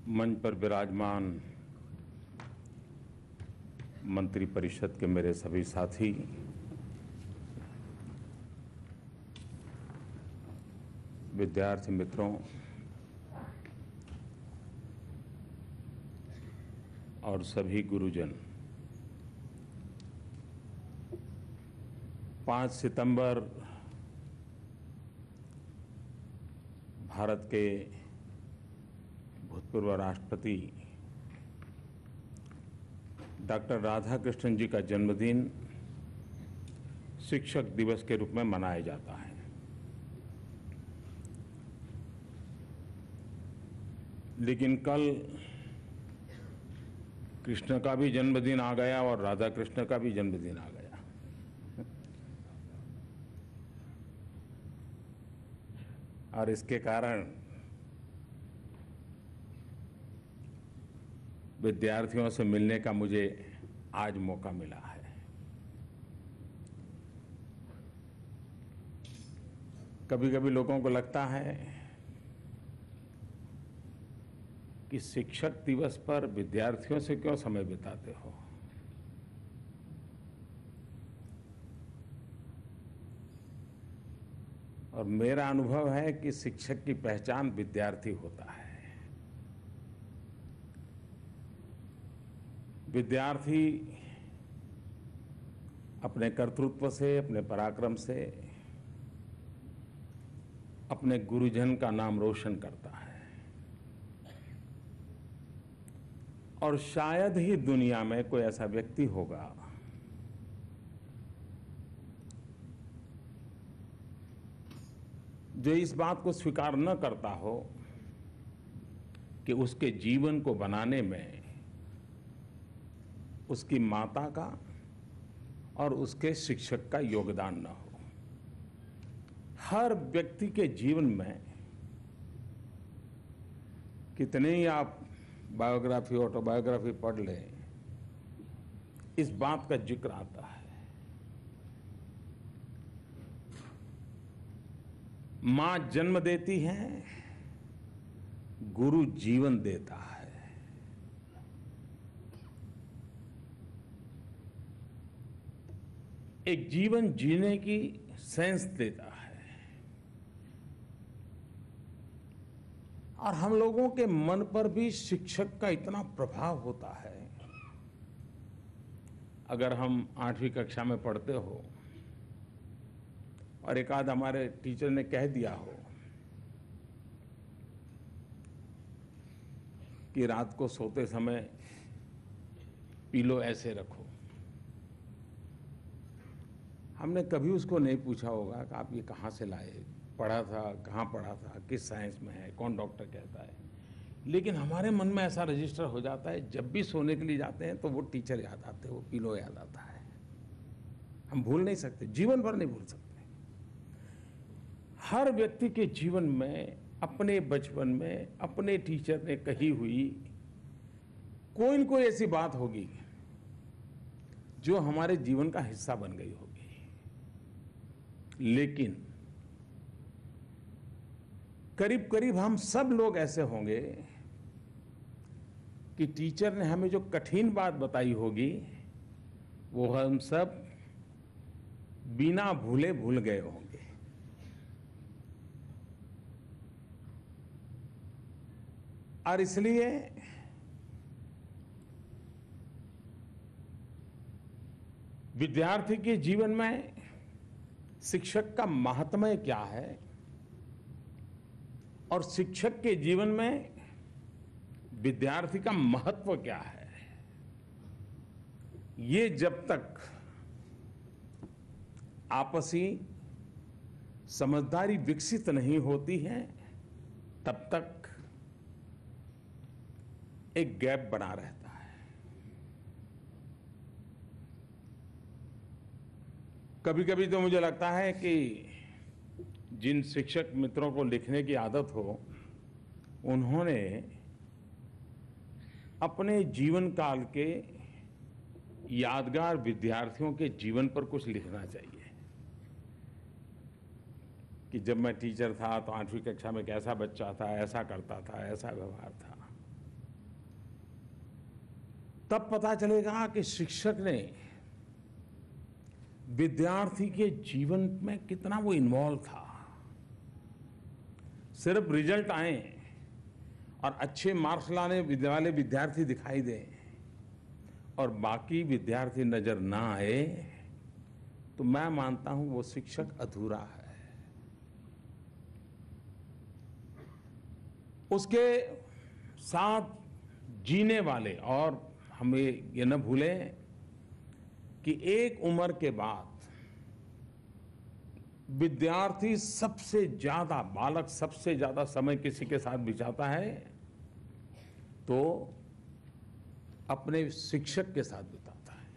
मंच पर विराजमान मंत्री परिषद के मेरे सभी साथी, विद्यार्थी मित्रों और सभी गुरुजन, 5 सितंबर भारत के भूतपूर्व राष्ट्रपति डॉक्टर राधाकृष्णन जी का जन्मदिन शिक्षक दिवस के रूप में मनाया जाता है। लेकिन कल कृष्ण का भी जन्मदिन आ गया और राधा कृष्ण का भी जन्मदिन आ गया। और इसके कारण विद्यार्थियों से मिलने का मुझे आज मौका मिला है। कभी कभी लोगों को लगता है कि शिक्षक दिवस पर विद्यार्थियों से क्यों समय बिताते हो। और मेरा अनुभव है कि शिक्षक की पहचान विद्यार्थी होता है। विद्यार्थी अपने कर्तृत्व से, अपने पराक्रम से अपने गुरुजन का नाम रोशन करता है। और शायद ही दुनिया में कोई ऐसा व्यक्ति होगा जो इस बात को स्वीकार न करता हो कि उसके जीवन को बनाने में उसकी माता का और उसके शिक्षक का योगदान न हो। हर व्यक्ति के जीवन में कितने ही आप बायोग्राफी, ऑटोबायोग्राफी पढ़ लें, इस बात का जिक्र आता है। मां जन्म देती है, गुरु जीवन देता है। एक जीवन जीने की सेंस देता है। और हम लोगों के मन पर भी शिक्षक का इतना प्रभाव होता है। अगर हम 8वीं कक्षा में पढ़ते हो और एक आध हमारे टीचर ने कह दिया हो कि रात को सोते समय पिलो ऐसे रखो, हमने कभी उसको नहीं पूछा होगा कि आप ये कहाँ से लाए, पढ़ा था, कहाँ पढ़ा था, किस साइंस में है, कौन डॉक्टर कहता है। लेकिन हमारे मन में ऐसा रजिस्टर हो जाता है, जब भी सोने के लिए जाते हैं तो वो टीचर याद आते हैं, वो पिलो याद आता है। हम भूल नहीं सकते, जीवन भर नहीं भूल सकते। हर व्यक्ति के जीवन में, अपने बचपन में अपने टीचर ने कही हुई कोई न कोई ऐसी बात होगी जो हमारे जीवन का हिस्सा बन गई होगी। लेकिन करीब करीब हम सब लोग ऐसे होंगे कि टीचर ने हमें जो कठिन बात बताई होगी वो हम सब बिना भूले भूल गए होंगे। और इसलिए विद्यार्थी के जीवन में शिक्षक का महात्म्य क्या है और शिक्षक के जीवन में विद्यार्थी का महत्व क्या है, ये जब तक आपसी समझदारी विकसित नहीं होती है तब तक एक गैप बना रहता है। कभी कभी तो मुझे लगता है कि जिन शिक्षक मित्रों को लिखने की आदत हो, उन्होंने अपने जीवन काल के यादगार विद्यार्थियों के जीवन पर कुछ लिखना चाहिए कि जब मैं टीचर था तो 8वीं कक्षा में कैसा बच्चा था, ऐसा करता था, ऐसा व्यवहार था। तब पता चलेगा कि शिक्षक ने विद्यार्थी के जीवन में कितना वो इन्वॉल्व था। सिर्फ रिजल्ट आए और अच्छे मार्क्स लाने वाले विद्यार्थी दिखाई दें और बाकी विद्यार्थी नजर ना आए, तो मैं मानता हूं वो शिक्षक अधूरा है। उसके साथ जीने वाले, और हमें ये न भूलें कि एक उम्र के बाद विद्यार्थी सबसे ज्यादा, बालक सबसे ज्यादा समय किसी के साथ बिताता है तो अपने शिक्षक के साथ बिताता है,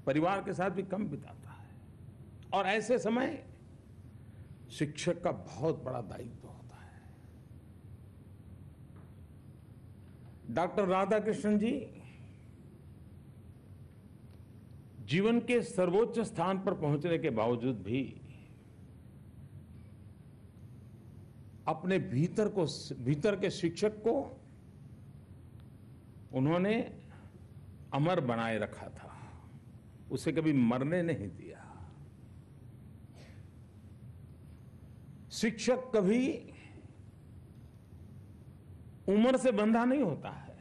परिवार के साथ भी कम बिताता है। और ऐसे समय शिक्षक का बहुत बड़ा दायित्व होता है। डॉक्टर राधाकृष्णन जी जीवन के सर्वोच्च स्थान पर पहुंचने के बावजूद भी अपने भीतर के शिक्षक को उन्होंने अमर बनाए रखा था, उसे कभी मरने नहीं दिया। शिक्षक कभी उम्र से बंधा नहीं होता है।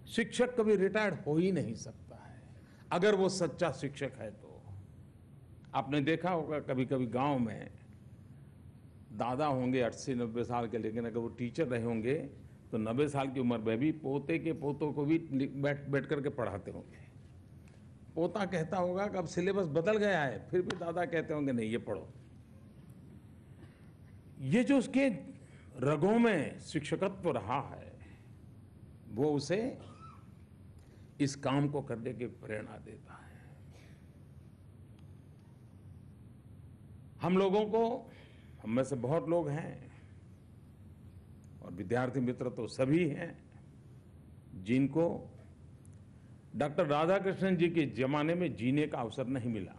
शिक्षक कभी रिटायर्ड हो ही नहीं सकता है, अगर वो सच्चा शिक्षक है तो। आपने देखा होगा कभी कभी गांव में दादा होंगे 80-90 साल के, लेकिन अगर वो टीचर रहे होंगे तो 90 साल की उम्र में भी पोते के पोतों को भी बैठ करके पढ़ाते होंगे। पोता कहता होगा कि अब सिलेबस बदल गया है, फिर भी दादा कहते होंगे नहीं ये पढ़ो। ये जो उसके रगों में शिक्षकत्व रहा है, वो उसे इस काम को करने की प्रेरणा देता है। हम लोगों को, हम में से बहुत लोग हैं और विद्यार्थी मित्र तो सभी हैं जिनको डॉक्टर राधाकृष्णन जी के जमाने में जीने का अवसर नहीं मिला।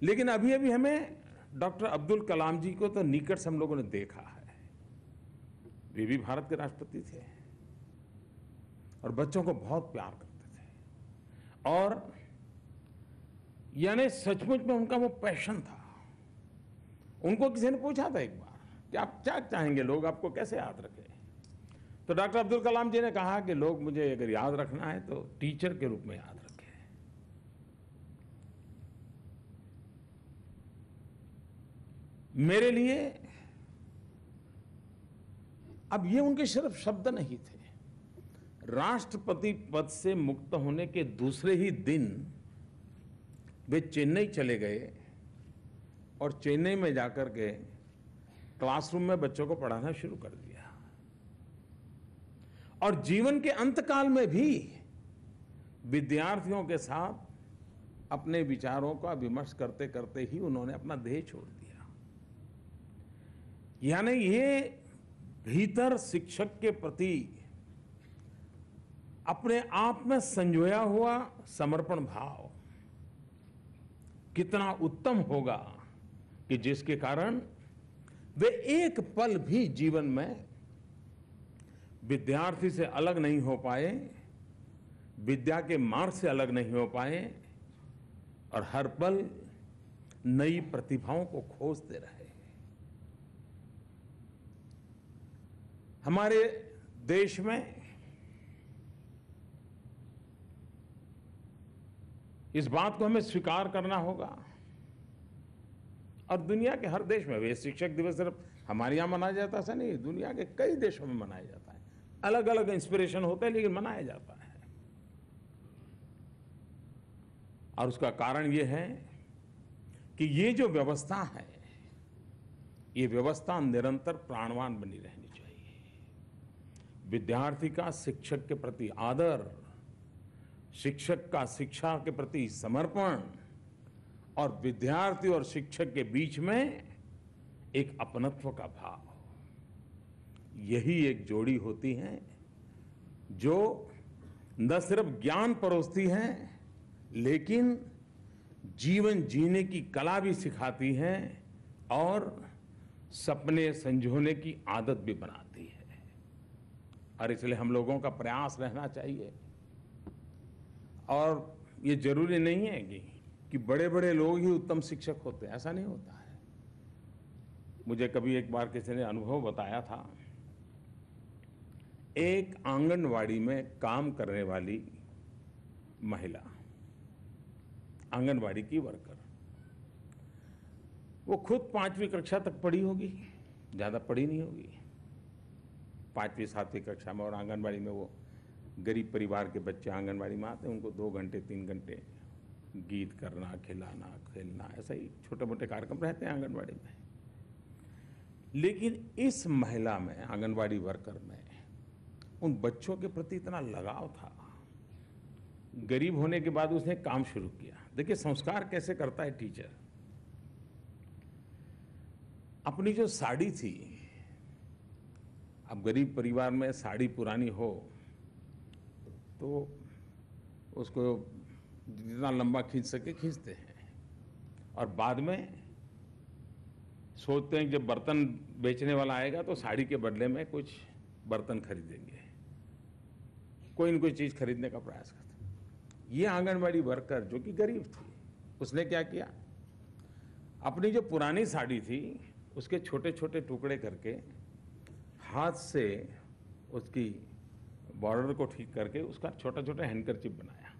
लेकिन अभी अभी हमें डॉक्टर अब्दुल कलाम जी को तो निकट से हम लोगों ने देखा है। वे भी भारत के राष्ट्रपति थे और बच्चों को बहुत प्यार करते थे, और यानी सचमुच में उनका वो पैशन था। उनको किसी ने पूछा था एक बार कि आप क्या चाहेंगे, लोग आपको कैसे याद रखें? तो डॉक्टर अब्दुल कलाम जी ने कहा कि लोग मुझे अगर याद रखना है तो टीचर के रूप में याद रखें। मेरे लिए अब ये उनके सिर्फ शब्द नहीं थे। राष्ट्रपति पद से मुक्त होने के दूसरे ही दिन वे चेन्नई चले गए और चेन्नई में जाकर के क्लासरूम में बच्चों को पढ़ाना शुरू कर दिया। और जीवन के अंतकाल में भी विद्यार्थियों के साथ अपने विचारों का विमर्श करते करते ही उन्होंने अपना देह छोड़ दिया। यानी ये भीतर शिक्षक के प्रति अपने आप में संजोया हुआ समर्पण भाव कितना उत्तम होगा कि जिसके कारण वे एक पल भी जीवन में विद्यार्थी से अलग नहीं हो पाए, विद्या के मार्ग से अलग नहीं हो पाए, और हर पल नई प्रतिभाओं को खोजते रहे। हमारे देश में इस बात को हमें स्वीकार करना होगा, और दुनिया के हर देश में, वे शिक्षक दिवस सिर्फ हमारे यहाँ मनाया जाता ऐसा नहीं, दुनिया के कई देशों में मनाया जाता है। अलग अलग इंस्पिरेशन होता है लेकिन मनाया जाता है। और उसका कारण यह है कि ये जो व्यवस्था है, ये व्यवस्था निरंतर प्राणवान बनी रहनी चाहिए। विद्यार्थी का शिक्षक के प्रति आदर, शिक्षक का शिक्षा के प्रति समर्पण, और विद्यार्थी और शिक्षक के बीच में एक अपनत्व का भाव, यही एक जोड़ी होती है जो न सिर्फ ज्ञान परोसती है लेकिन जीवन जीने की कला भी सिखाती है और सपने संजोने की आदत भी बनाती है। और इसलिए हम लोगों का प्रयास रहना चाहिए। और ये जरूरी नहीं है कि बड़े बड़े लोग ही उत्तम शिक्षक होते हैं, ऐसा नहीं होता है। मुझे कभी एक बार किसी ने अनुभव बताया था, एक आंगनवाड़ी में काम करने वाली महिला, आंगनवाड़ी की वर्कर, वो खुद 5वीं कक्षा तक पढ़ी होगी, ज़्यादा पढ़ी नहीं होगी, 5वीं 7वीं कक्षा में। और आंगनवाड़ी में वो गरीब परिवार के बच्चे आंगनवाड़ी में आते हैं, उनको 2 घंटे 3 घंटे गीत करना, खिलाना, खेलना, ऐसा ही छोटे मोटे कार्यक्रम रहते हैं आंगनवाड़ी में। लेकिन इस महिला में, आंगनवाड़ी वर्कर में, उन बच्चों के प्रति इतना लगाव था। गरीब होने के बाद उसने काम शुरू किया। देखिए संस्कार कैसे करता है टीचर। अपनी जो साड़ी थी, अब गरीब परिवार में साड़ी पुरानी हो तो उसको जितना लंबा खींच सके खींचते हैं, और बाद में सोचते हैं कि जब बर्तन बेचने वाला आएगा तो साड़ी के बदले में कुछ बर्तन खरीदेंगे, कोई न कोई चीज खरीदने का प्रयास करते। ये आंगनवाड़ी वर्कर जो कि गरीब थी, उसने क्या किया, अपनी जो पुरानी साड़ी थी उसके छोटे छोटे टुकड़े करके हाथ से उसकी बॉर्डर को ठीक करके उसका छोटा छोटा हैंडकरचिप बनाया।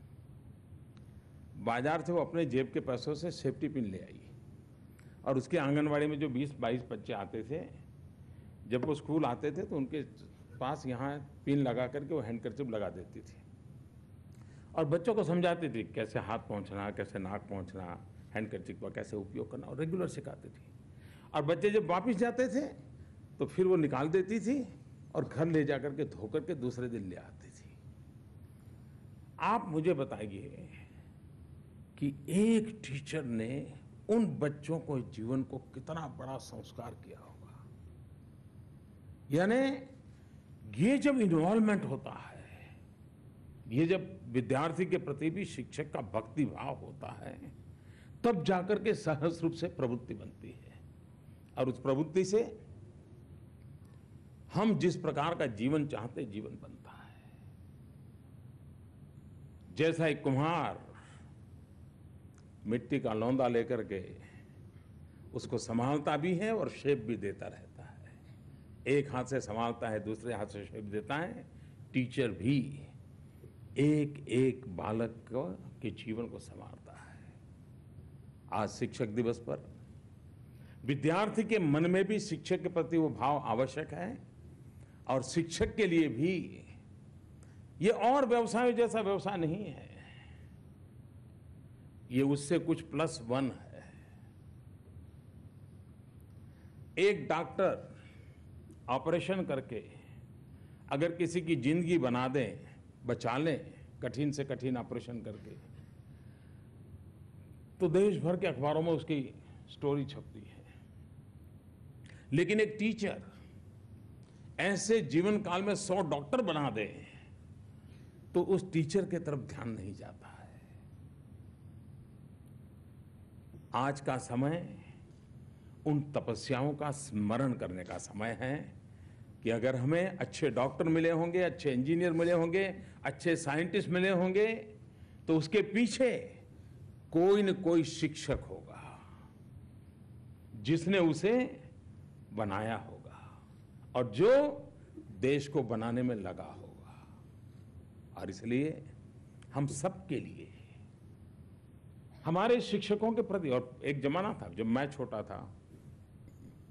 बाजार से वो अपने जेब के पैसों से सेफ्टी पिन ले आई, और उसके आंगनवाड़ी में जो 20-22 बच्चे आते थे, जब वो स्कूल आते थे तो उनके पास यहाँ पिन लगा करके वो हैंडकरचिप लगा देती थी, और बच्चों को समझाती थी कैसे हाथ पहुँचना, कैसे नाक पहुँचना, हैंडकरचिप का कैसे उपयोग करना, और रेगुलर सिखाती थी। और बच्चे जब वापस जाते थे तो फिर वो निकाल देती थी और घर ले जाकर के धो करके दूसरे दिन ले आती थी। आप मुझे बताइए कि एक टीचर ने उन बच्चों को जीवन को कितना बड़ा संस्कार किया होगा। यानी ये जब इन्वॉल्वमेंट होता है, ये जब विद्यार्थी के प्रति भी शिक्षक का भक्ति भाव होता है, तब जाकर के सहज रूप से प्रवृत्ति बनती है, और उस प्रवृत्ति से हम जिस प्रकार का जीवन चाहते जीवन बनता है। जैसा एक कुम्हार मिट्टी का लौंदा लेकर के उसको संभालता भी है और शेप भी देता रहता है, एक हाथ से संभालता है, दूसरे हाथ से शेप देता है, टीचर भी एक एक बालक के जीवन को संवारता है। आज शिक्षक दिवस पर विद्यार्थी के मन में भी शिक्षक के प्रति वो भाव आवश्यक है, और शिक्षक के लिए भी ये और व्यवसाय जैसा व्यवसाय नहीं है, ये उससे कुछ +1 है। एक डॉक्टर ऑपरेशन करके अगर किसी की जिंदगी बना दें, बचा लें कठिन से कठिन ऑपरेशन करके, तो देश भर के अखबारों में उसकी स्टोरी छपती है। लेकिन एक टीचर ऐसे जीवन काल में 100 डॉक्टर बना दे तो उस टीचर के तरफ ध्यान नहीं जाता है। आज का समय उन तपस्याओं का स्मरण करने का समय है कि अगर हमें अच्छे डॉक्टर मिले होंगे, अच्छे इंजीनियर मिले होंगे, अच्छे साइंटिस्ट मिले होंगे, तो उसके पीछे कोई न कोई शिक्षक होगा जिसने उसे बनाया होगा और जो देश को बनाने में लगा होगा। और इसलिए हम सबके लिए, हमारे शिक्षकों के प्रति, और एक जमाना था जब मैं छोटा था,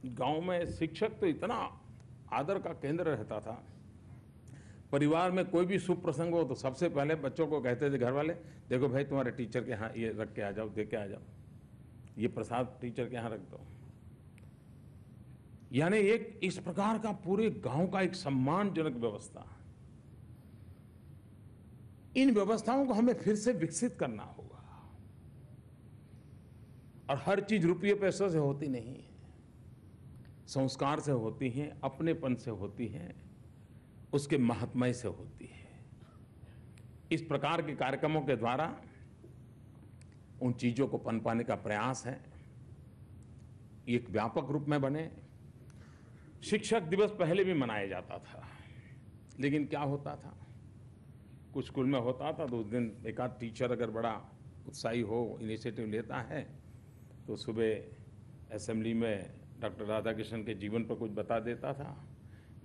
गांव में शिक्षक तो इतना आदर का केंद्र रहता था। परिवार में कोई भी शुभ प्रसंग हो तो सबसे पहले बच्चों को कहते थे घर वाले, देखो भाई तुम्हारे टीचर के यहाँ ये रख के आ जाओ, दे के आ जाओ, ये प्रसाद टीचर के यहाँ रख दो। यानी एक इस प्रकार का पूरे गांव का एक सम्मानजनक व्यवस्था। इन व्यवस्थाओं को हमें फिर से विकसित करना होगा, और हर चीज रुपये पैसों से होती नहीं है, संस्कार से होती है, अपनेपन से होती है, उसके महात्म्य से होती है। इस प्रकार के कार्यक्रमों के द्वारा उन चीजों को पनपाने का प्रयास है, एक व्यापक रूप में बने। शिक्षक दिवस पहले भी मनाया जाता था, लेकिन क्या होता था, कुछ स्कूल में होता था तो उस दिन एक आध टीचर अगर बड़ा उत्साही हो, इनिशिएटिव लेता है, तो सुबह असेंबली में डॉक्टर राधाकृष्णन के जीवन पर कुछ बता देता था,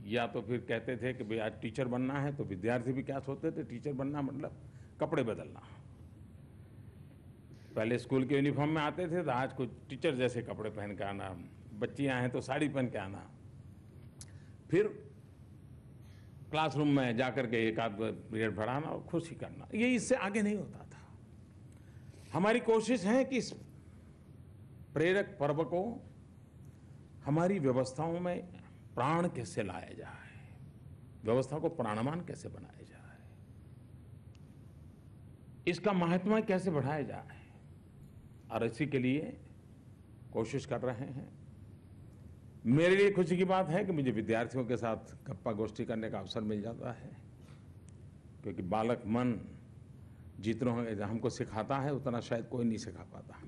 या तो फिर कहते थे कि भाई आज टीचर बनना है, तो विद्यार्थी भी क्या सोचते थे, टीचर बनना मतलब कपड़े बदलना। पहले स्कूल के यूनिफॉर्म में आते थे, तो आज कुछ टीचर जैसे कपड़े पहन के आना, बच्चियां हैं तो साड़ी पहन के आना, फिर क्लासरूम में जाकर के एक आध पीरियड पढ़ाना और खुशी करना। ये इससे आगे नहीं होता था। हमारी कोशिश है कि इस प्रेरक पर्व को हमारी व्यवस्थाओं में प्राण कैसे लाया जाए, व्यवस्था को प्राणवान कैसे बनाया जाए, इसका महात्मा कैसे बढ़ाया जाए, और इसी के लिए कोशिश कर रहे हैं। मेरे लिए खुशी की बात है कि मुझे विद्यार्थियों के साथ गप्पा गोष्ठी करने का अवसर मिल जाता है, क्योंकि बालक मन जितना हमको सिखाता है उतना शायद कोई नहीं सिखा पाता।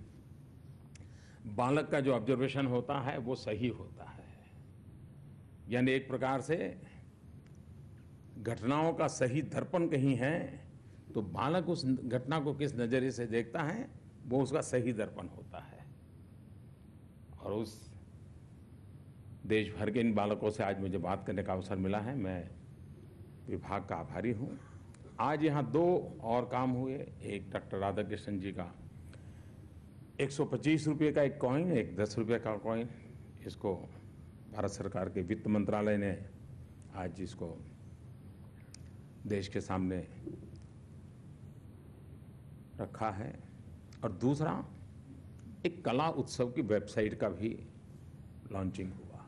बालक का जो ऑब्जर्वेशन होता है वो सही होता है, यानी एक प्रकार से घटनाओं का सही दर्पण कहीं है तो बालक उस घटना को किस नजरिए से देखता है वो उसका सही दर्पण होता है। और उस देश भर के इन बालकों से आज मुझे बात करने का अवसर मिला है। मैं विभाग का आभारी हूँ। आज यहाँ 2 और काम हुए। एक डॉक्टर राधाकृष्णन जी का 125 रुपये का एक कॉइन, एक 10 रुपये का कॉइन, इसको भारत सरकार के वित्त मंत्रालय ने आज इसको देश के सामने रखा है। और दूसरा एक कला उत्सव की वेबसाइट का भी लॉन्चिंग हुआ।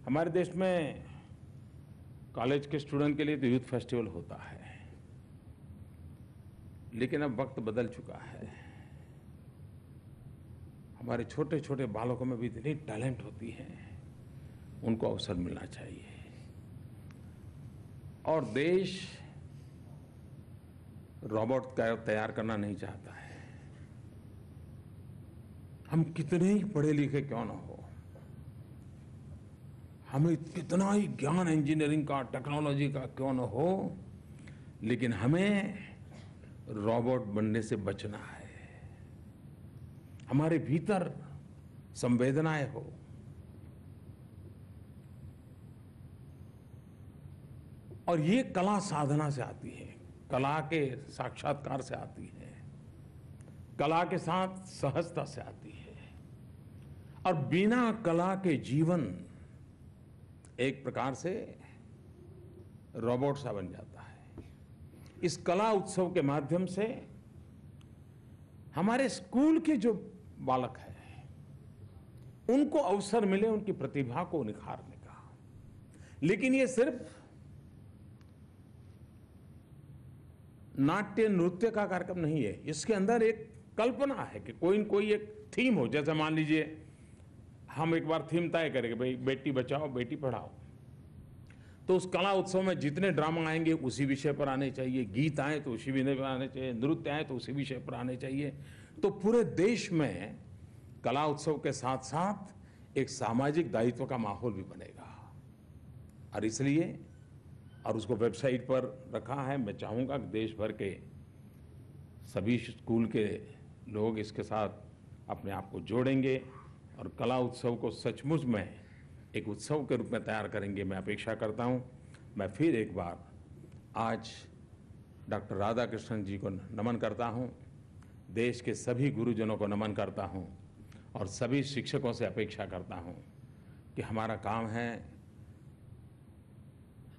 हमारे देश में कॉलेज के स्टूडेंट के लिए तो यूथ फेस्टिवल होता है, लेकिन अब वक्त बदल चुका है। हमारे छोटे छोटे बालकों में भी इतनी टैलेंट होती है, उनको अवसर मिलना चाहिए। और देश रोबोट तैयार करना नहीं चाहता है। हम कितने ही पढ़े लिखे क्यों ना हो, हमें कितना ही ज्ञान इंजीनियरिंग का, टेक्नोलॉजी का क्यों ना हो, लेकिन हमें रोबोट बनने से बचना है। हमारे भीतर संवेदनाएं हो, और ये कला साधना से आती है, कला के साक्षात्कार से आती है, कला के साथ सहजता से आती है। और बिना कला के जीवन एक प्रकार से रोबोट सा बन जाता है। इस कला उत्सव के माध्यम से हमारे स्कूल के जो बालक हैं उनको अवसर मिले उनकी प्रतिभा को निखारने का। लेकिन ये सिर्फ नाट्य नृत्य का कार्यक्रम नहीं है, इसके अंदर एक कल्पना है कि कोई न कोई एक थीम हो। जैसे मान लीजिए हम एक बार थीम तय करेंगे, भाई बेटी बचाओ बेटी पढ़ाओ, तो उस कला उत्सव में जितने ड्रामा आएंगे उसी विषय पर आने चाहिए, गीत आए तो उसी विषय पर आने चाहिए, नृत्य आए तो उसी विषय पर आने चाहिए। तो पूरे देश में कला उत्सव के साथ साथ एक सामाजिक दायित्व का माहौल भी बनेगा। और इसलिए और उसको वेबसाइट पर रखा है। मैं चाहूँगा कि देश भर के सभी स्कूल के लोग इसके साथ अपने आप को जोड़ेंगे और कला उत्सव को सचमुच में एक उत्सव के रूप में तैयार करेंगे, मैं अपेक्षा करता हूँ। मैं फिर एक बार आज डॉक्टर राधाकृष्णन जी को नमन करता हूँ, देश के सभी गुरुजनों को नमन करता हूँ और सभी शिक्षकों से अपेक्षा करता हूँ कि हमारा काम है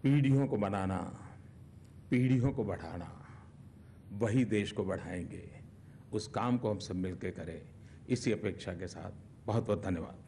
पीढ़ियों को बनाना, पीढ़ियों को बढ़ाना, वही देश को बढ़ाएंगे। उस काम को हम सब मिलकर करें, इसी अपेक्षा के साथ बहुत बहुत धन्यवाद।